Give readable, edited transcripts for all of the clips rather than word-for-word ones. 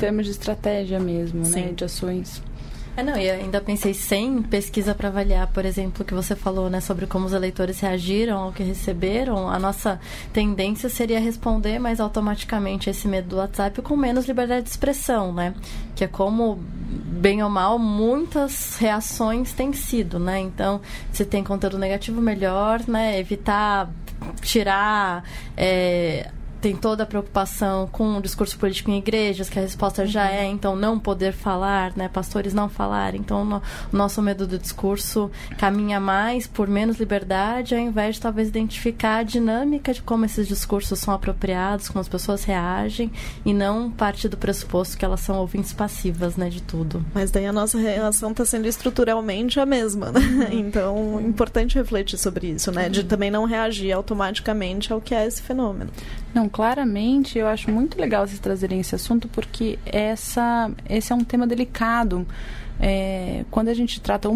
termos de estratégia mesmo, né? De ações. Não, e ainda pensei sem pesquisa para avaliar, por exemplo, o que você falou, né, sobre como os eleitores reagiram ao que receberam. A nossa tendência seria responder mais automaticamente esse medo do WhatsApp com menos liberdade de expressão, né? Que é como, bem ou mal, muitas reações têm sido, né? Então, se tem conteúdo negativo, melhor, né? Evitar, tirar... Tem toda a preocupação com o discurso político em igrejas, que a resposta já é, então, não poder falar, né? Pastores não falarem. Então, o nosso medo do discurso caminha mais por menos liberdade, ao invés de, talvez, identificar a dinâmica de como esses discursos são apropriados, como as pessoas reagem, e não parte do pressuposto que elas são ouvintes passivas, né, de tudo. Mas daí a nossa reação está sendo estruturalmente a mesma, né? Então, é importante refletir sobre isso, né? De também não reagir automaticamente ao que é esse fenômeno. Não, claramente, eu acho muito legal vocês trazerem esse assunto, porque esse é um tema delicado. Quando a gente trata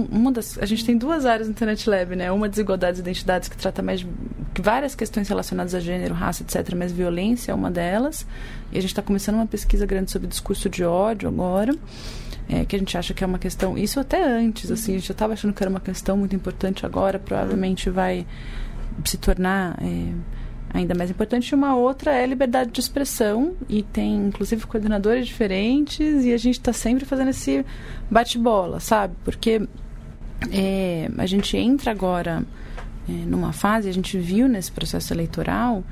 a gente tem duas áreas no Internet Lab, né? Uma, desigualdades e identidades, que trata mais de várias questões relacionadas a gênero, raça, etc., mas violência é uma delas. E a gente está começando uma pesquisa grande sobre discurso de ódio agora, que a gente acha que é uma questão... Isso até antes, assim, a gente já estava achando que era uma questão muito importante, agora provavelmente vai se tornar... ainda mais importante. Uma outra é liberdade de expressão, e tem inclusive coordenadores diferentes, e a gente está sempre fazendo esse bate-bola, sabe? Porque a gente entra agora numa fase, a gente viu nesse processo eleitoral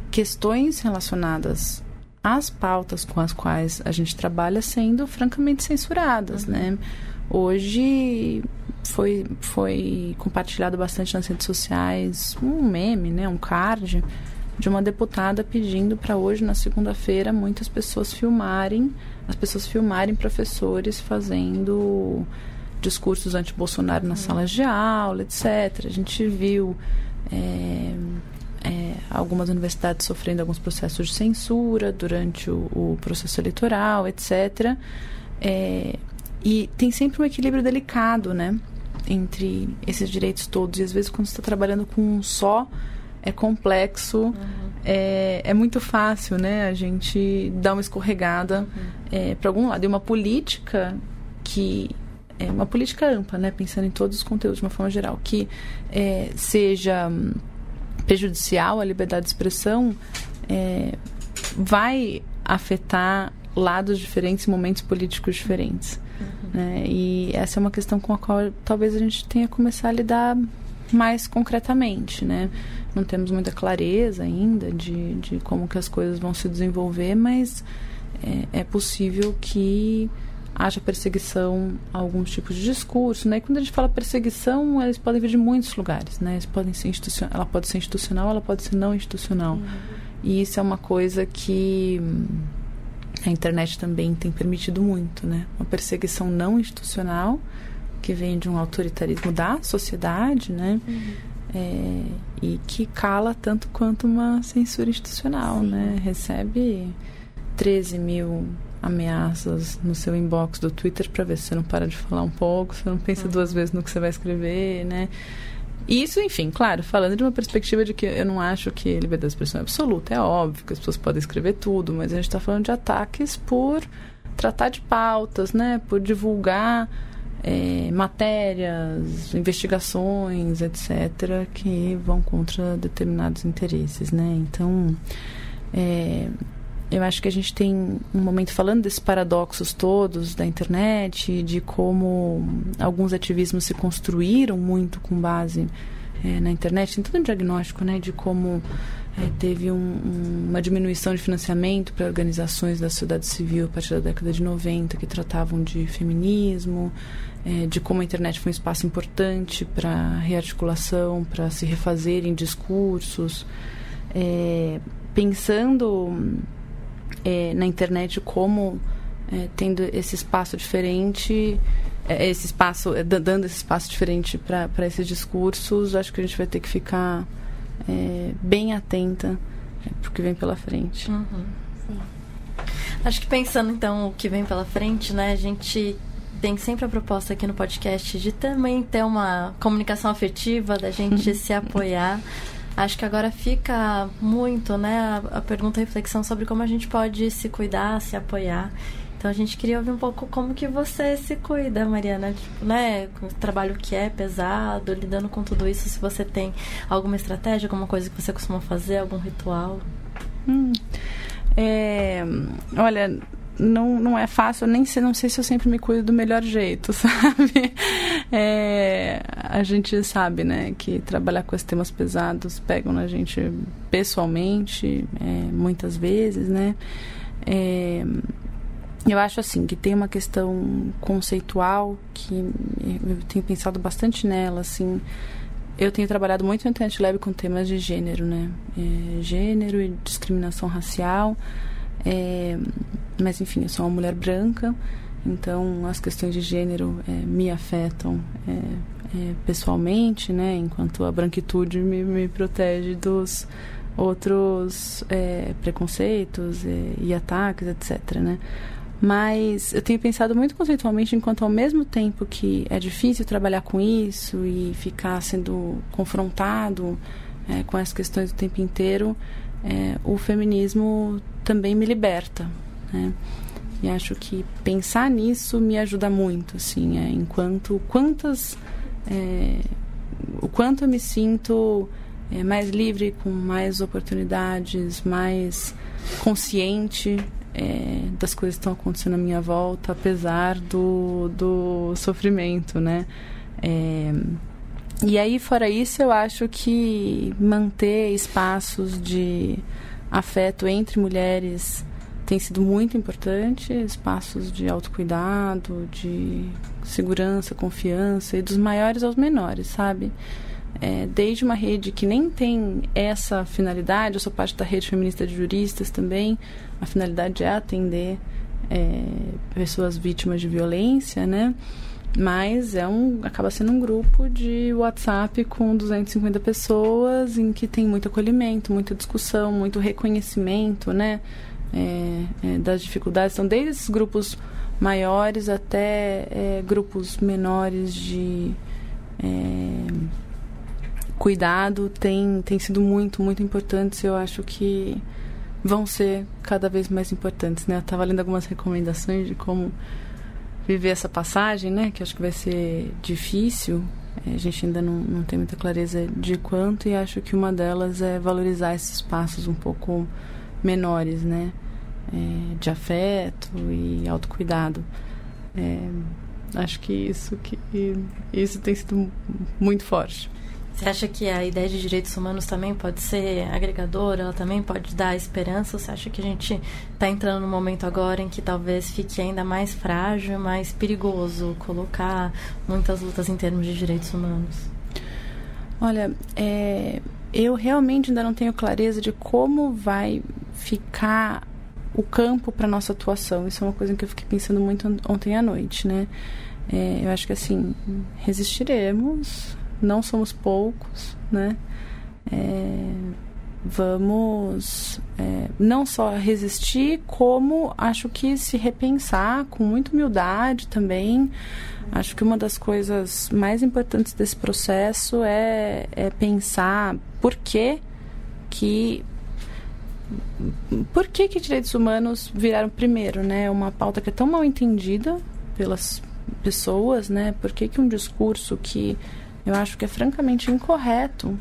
questões relacionadas às pautas com as quais a gente trabalha sendo francamente censuradas, né? Hoje foi compartilhado bastante nas redes sociais um meme, né, um card de uma deputada pedindo para hoje, na segunda-feira, as pessoas filmarem professores fazendo discursos anti-Bolsonaro nas salas de aula, etc. A gente viu algumas universidades sofrendo alguns processos de censura durante o processo eleitoral, etc. E tem sempre um equilíbrio delicado, né, entre esses direitos todos. E às vezes, quando você está trabalhando com um só, é complexo, é muito fácil, né, a gente dar uma escorregada para algum lado. E uma política que é uma política ampla, né, pensando em todos os conteúdos de uma forma geral, que seja prejudicial à liberdade de expressão, vai afetar lados diferentes, momentos políticos diferentes. Né? E essa é uma questão com a qual talvez a gente tenha que começar a lidar mais concretamente, né? Não temos muita clareza ainda de como que as coisas vão se desenvolver, mas é possível que haja perseguição a alguns tipos de discurso, né? E quando a gente fala perseguição, elas podem vir de muitos lugares, né? Ela pode ser institucional, ela pode ser não institucional. E isso é uma coisa que a internet também tem permitido muito, né? Uma perseguição não institucional, que vem de um autoritarismo da sociedade, né? E que cala tanto quanto uma censura institucional, né? Recebe 13 mil ameaças no seu inbox do Twitter para ver se você não para de falar um pouco, você não pensa duas vezes no que você vai escrever, né? Isso, enfim, claro, falando de uma perspectiva de que eu não acho que liberdade de expressão é absoluta. É óbvio que as pessoas podem escrever tudo, mas a gente está falando de ataques por tratar de pautas, né? Por divulgar matérias, investigações, etc., que vão contra determinados interesses, né? Então, eu acho que a gente tem um momento falando desses paradoxos todos da internet, de como alguns ativismos se construíram muito com base na internet. Tem todo um diagnóstico, né, de como teve uma diminuição de financiamento para organizações da sociedade civil a partir da década de 90, que tratavam de feminismo, de como a internet foi um espaço importante para rearticulação, para se refazerem discursos, pensando na internet como tendo esse espaço diferente, dando esse espaço diferente para esses discursos. Acho que a gente vai ter que ficar bem atenta para o que vem pela frente. Sim. Acho que pensando então o que vem pela frente, né, a gente tem sempre a proposta aqui no podcast de também ter uma comunicação afetiva, da gente se apoiar Acho que agora fica muito, né, a pergunta, a reflexão sobre como a gente pode se cuidar, se apoiar. Então a gente queria ouvir um pouco como que você se cuida, Mariana, tipo, né, com o trabalho que é pesado, lidando com tudo isso, se você tem alguma estratégia, alguma coisa que você costuma fazer, algum ritual. Olha, não é fácil, não sei se eu sempre me cuido do melhor jeito, sabe? A gente sabe, né, que trabalhar com esses temas pesados pegam na gente pessoalmente, muitas vezes, né? Eu acho assim que tem uma questão conceitual que eu tenho pensado bastante nela, assim. Eu tenho trabalhado muito no Internet Lab com temas de gênero, né? Gênero e discriminação racial. Mas, enfim, eu sou uma mulher branca, então as questões de gênero me afetam pessoalmente, né? Enquanto a branquitude me protege dos outros preconceitos e ataques, etc., né? Mas eu tenho pensado muito conceitualmente, enquanto ao mesmo tempo que é difícil trabalhar com isso e ficar sendo confrontado com as questões o tempo inteiro, o feminismo também me liberta, né? E acho que pensar nisso me ajuda muito, assim, o quanto eu me sinto mais livre, com mais oportunidades, mais consciente das coisas que estão acontecendo à minha volta, apesar do sofrimento, né? E aí, fora isso, eu acho que manter espaços de afeto entre mulheres tem sido muito importante, espaços de autocuidado, de segurança, confiança, e dos maiores aos menores, sabe? Desde uma rede que nem tem essa finalidade, eu sou parte da rede feminista de juristas também, a finalidade é atender pessoas vítimas de violência, né? Mas acaba sendo um grupo de WhatsApp com 250 pessoas em que tem muito acolhimento, muita discussão, muito reconhecimento, né? Das dificuldades. Então, desde esses grupos maiores até grupos menores de cuidado tem sido muito, muito importantes. Eu acho que vão ser cada vez mais importantes, né? Eu estava lendo algumas recomendações de como viver essa passagem, né? Que acho que vai ser difícil. A gente ainda não tem muita clareza de quanto, e acho que uma delas é valorizar esses espaços um pouco menores, né? De afeto e autocuidado. Acho que isso tem sido muito forte. Você acha que a ideia de direitos humanos também pode ser agregadora? Ela também pode dar esperança? Ou você acha que a gente está entrando num momento agora em que talvez fique ainda mais frágil, mais perigoso colocar muitas lutas em termos de direitos humanos? Olha, eu realmente ainda não tenho clareza de como vai ficar o campo para nossa atuação. Isso é uma coisa que eu fiquei pensando muito ontem à noite, né? Eu acho que, assim, resistiremos, não somos poucos, né? Vamos não só resistir, como acho que se repensar com muita humildade também. Acho que uma das coisas mais importantes desse processo é pensar por que direitos humanos viraram primeiro, né? Uma pauta que é tão mal entendida pelas pessoas, né? Por que um discurso que eu acho que é francamente incorreto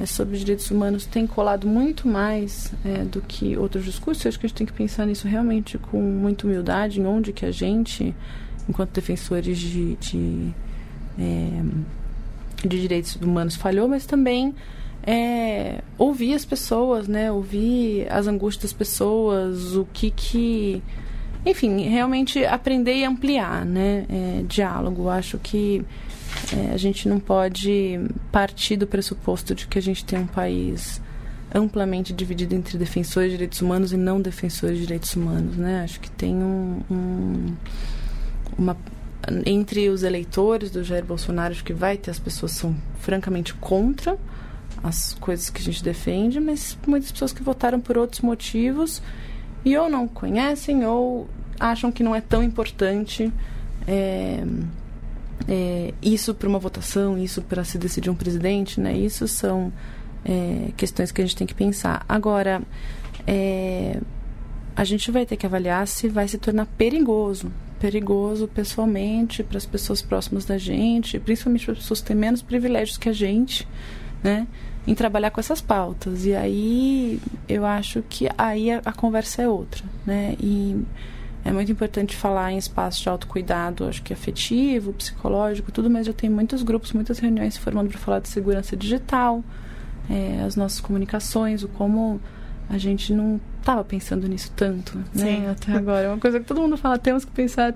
sobre direitos humanos tem colado muito mais do que outros discursos? Eu acho que a gente tem que pensar nisso realmente com muita humildade, em onde que a gente, enquanto defensores de direitos humanos, falhou, mas também ouvir as pessoas, né? Ouvir as angústias das pessoas, enfim, realmente aprender e ampliar, né? Diálogo. Acho que a gente não pode partir do pressuposto de que a gente tem um país amplamente dividido entre defensores de direitos humanos e não defensores de direitos humanos, né? Acho que tem entre os eleitores do Jair Bolsonaro, acho que vai ter as pessoas que são francamente contra as coisas que a gente defende, mas muitas pessoas que votaram por outros motivos e ou não conhecem ou acham que não é tão importante isso para uma votação, isso para se decidir um presidente, né? Isso são questões que a gente tem que pensar. Agora, a gente vai ter que avaliar se vai se tornar perigoso pessoalmente, para as pessoas próximas da gente, principalmente para as pessoas que têm menos privilégios que a gente, né, em trabalhar com essas pautas. E aí eu acho que aí a conversa é outra, né? E é muito importante falar em espaços de autocuidado, acho que afetivo, psicológico, tudo, mas já tem muitos grupos, muitas reuniões se formando para falar de segurança digital, as nossas comunicações, o como a gente não estava pensando nisso tanto, né, até agora. É uma coisa que todo mundo fala, temos que pensar,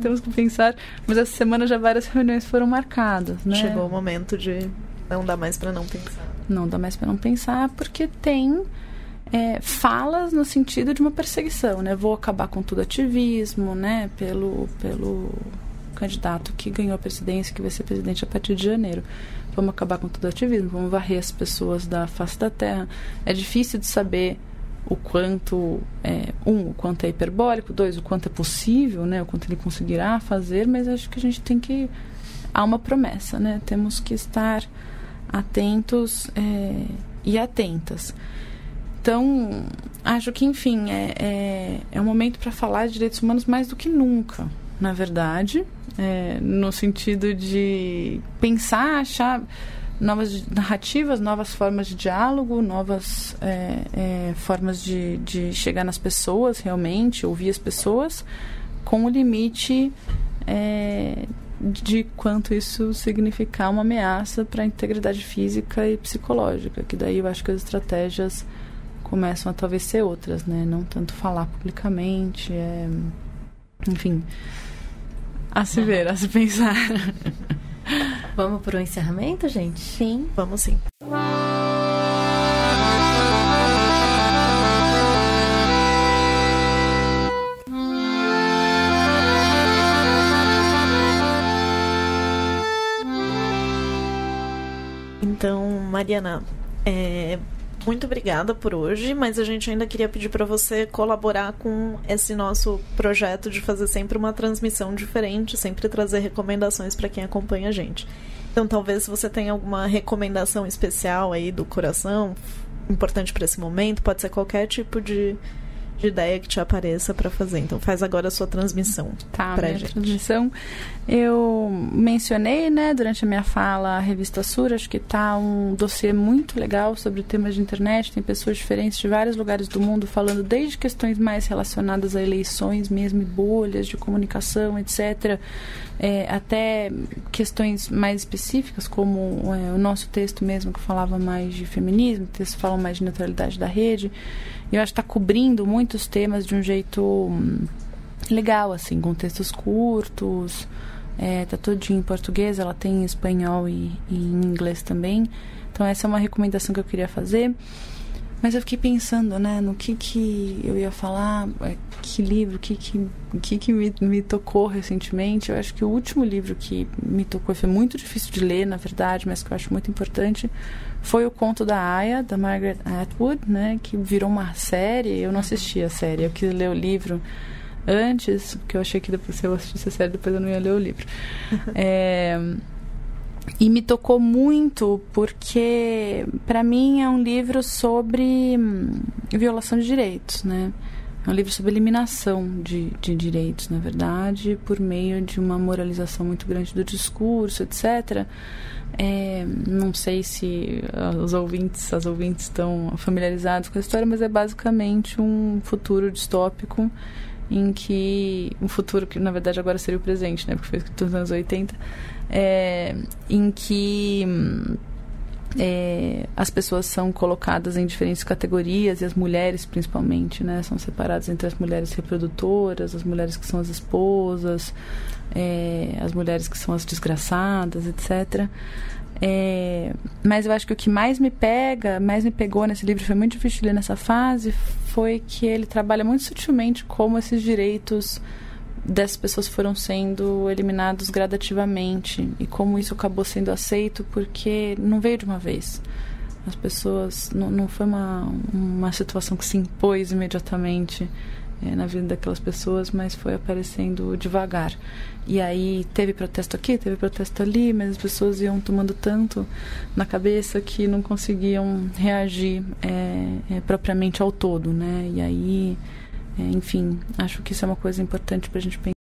mas essa semana já várias reuniões foram marcadas, né? Chegou o momento de não dar mais para não pensar. Não dá mais para não pensar, porque tem falas no sentido de uma perseguição, né? Vou acabar com tudo ativismo, né? Pelo candidato que ganhou a presidência, que vai ser presidente a partir de janeiro. Vamos acabar com tudo ativismo, vamos varrer as pessoas da face da terra. É difícil de saber o quanto, o quanto é hiperbólico, 2, o quanto é possível, né? O quanto ele conseguirá fazer, mas acho que a gente tem que... Há uma promessa, né? Temos que estar atentos e atentas. Então, acho que, enfim, é um momento para falar de direitos humanos mais do que nunca, na verdade, no sentido de pensar, achar novas narrativas, novas formas de diálogo, novas formas de chegar nas pessoas realmente, ouvir as pessoas, com o limite de quanto isso significar uma ameaça para a integridade física e psicológica, que daí eu acho que as estratégias começam a talvez ser outras, né? Não tanto falar publicamente, enfim, a se ver, a se pensar. Vamos para o encerramento, gente? Sim, vamos sim. Então, Mariana, muito obrigada por hoje, mas a gente ainda queria pedir para você colaborar com esse nosso projeto de fazer sempre uma transmissão diferente, sempre trazer recomendações para quem acompanha a gente. Então, talvez você tenha alguma recomendação especial aí do coração, importante para esse momento, pode ser qualquer tipo de ideia que te apareça para fazer. Então, faz agora a sua transmissão. Tá, minha transmissão. Eu mencionei, né, durante a minha fala, a revista Sur, acho que tá um dossiê muito legal sobre temas de internet, tem pessoas diferentes de vários lugares do mundo falando desde questões mais relacionadas a eleições mesmo, bolhas de comunicação, etc., até questões mais específicas, como o nosso texto mesmo, que falava mais de feminismo, textos que falam mais de neutralidade da rede. E eu acho que está cobrindo muitos temas de um jeito legal, assim, com textos curtos, tá todinho em português, ela tem em espanhol e em inglês também. Então essa é uma recomendação que eu queria fazer. Mas eu fiquei pensando, né, no que eu ia falar, que livro, o que me tocou recentemente. Eu acho que o último livro que me tocou, foi muito difícil de ler, na verdade, mas que eu acho muito importante, foi o Conto da Aya, da Margaret Atwood, né, que virou uma série. Eu não assisti a série, eu quis ler o livro antes, porque eu achei que depois, se eu assistisse a série, depois eu não ia ler o livro. E me tocou muito porque, para mim, é um livro sobre violação de direitos, né? É um livro sobre eliminação de direitos, na verdade, por meio de uma moralização muito grande do discurso, etc. Não sei se as ouvintes estão familiarizados com a história, mas é basicamente um futuro distópico em que... Um futuro que, na verdade, agora seria o presente, né? Porque foi escrito nos anos 80. Em que as pessoas são colocadas em diferentes categorias, e as mulheres principalmente, né, são separadas entre as mulheres reprodutoras, as mulheres que são as esposas, as mulheres que são as desgraçadas, etc. Mas eu acho que o que mais me pegou nesse livro, foi muito difícil de ler nessa fase, foi que ele trabalha muito sutilmente como esses direitos dessas pessoas foram sendo eliminados gradativamente, e como isso acabou sendo aceito porque não veio de uma vez. As pessoas, não foi uma situação que se impôs imediatamente na vida daquelas pessoas, mas foi aparecendo devagar. E aí teve protesto aqui, teve protesto ali, mas as pessoas iam tomando tanto na cabeça que não conseguiam reagir propriamente ao todo, né? E aí, enfim, acho que isso é uma coisa importante para a gente pensar.